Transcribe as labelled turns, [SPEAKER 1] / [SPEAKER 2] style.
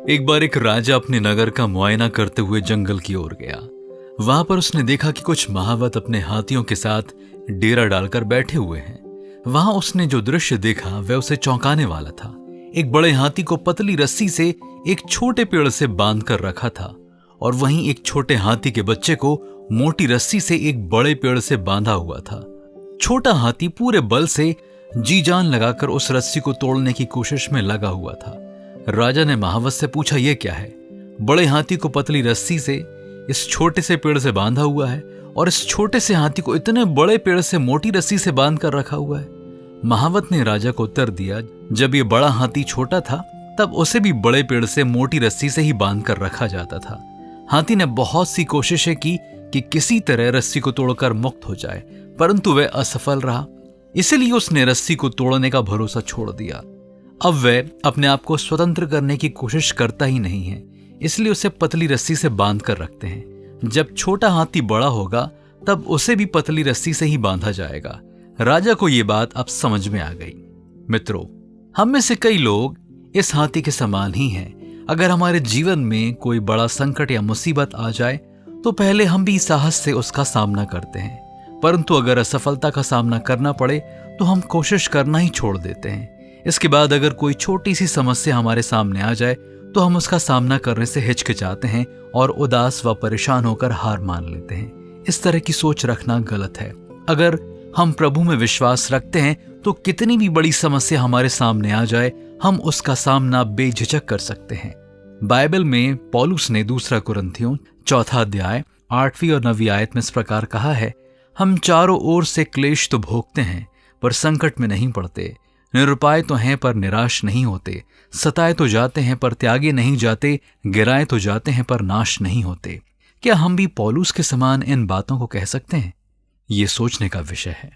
[SPEAKER 1] एक बार एक राजा अपने नगर का मुआयना करते हुए जंगल की ओर गया। वहां पर उसने देखा कि कुछ महावत अपने हाथियों के साथ डेरा डालकर बैठे हुए हैं। वहां उसने जो दृश्य देखा वह उसे चौंकाने वाला था। एक बड़े हाथी को पतली रस्सी से एक छोटे पेड़ से बांध कर रखा था और वहीं एक छोटे हाथी के बच्चे को मोटी रस्सी से एक बड़े पेड़ से बांधा हुआ था। छोटा हाथी पूरे बल से जी जान लगाकर उस रस्सी को तोड़ने की कोशिश में लगा हुआ था। राजा ने महावत से पूछा, यह क्या है? बड़े हाथी को पतली रस्सी से इस छोटे से पेड़ से बांधा हुआ है और इस छोटे से हाथी को इतने बड़े पेड़ से मोटी रस्सी से बांध कर रखा हुआ है। महावत ने राजा को उत्तर दिया, जब ये बड़ा हाथी छोटा था तब उसे भी बड़े पेड़ से मोटी रस्सी से ही बांध कर रखा जाता था। हाथी ने बहुत सी कोशिशें की कि किसी तरह रस्सी को तोड़कर मुक्त हो जाए, परंतु वह असफल रहा। इसलिए उसने रस्सी को तोड़ने का भरोसा छोड़ दिया। अब वह अपने आप को स्वतंत्र करने की कोशिश करता ही नहीं है, इसलिए उसे पतली रस्सी से बांध कर रखते हैं। जब छोटा हाथी बड़ा होगा तब उसे भी पतली रस्सी से ही बांधा जाएगा। राजा को यह बात अब समझ में आ गई। मित्रों, हम में से कई लोग इस हाथी के समान ही हैं। अगर हमारे जीवन में कोई बड़ा संकट या मुसीबत आ जाए तो पहले हम भी साहस से उसका सामना करते हैं, परंतु अगर असफलता का सामना करना पड़े तो हम कोशिश करना ही छोड़ देते हैं। इसके बाद अगर कोई छोटी सी समस्या हमारे सामने आ जाए तो हम उसका सामना करने से हिचकिचाते हैं और उदास व परेशान होकर हार मान लेते हैं। इस तरह की सोच रखना गलत है। अगर हम प्रभु में विश्वास रखते हैं तो कितनी भी बड़ी समस्या हमारे सामने आ जाए हम उसका सामना बेझिझक कर सकते हैं। बाइबल में पौलुस ने 2 कुरिन्थियों 4 अध्याय 8वीं और 9वीं आयत में इस प्रकार कहा है, हम चारों ओर से क्लेश तो भोगते हैं पर संकट में नहीं पड़ते, निरुपाय तो हैं पर निराश नहीं होते, सताए तो जाते हैं पर त्यागे नहीं जाते, गिराए तो जाते हैं पर नाश नहीं होते। क्या हम भी पौलुस के समान इन बातों को कह सकते हैं? ये सोचने का विषय है।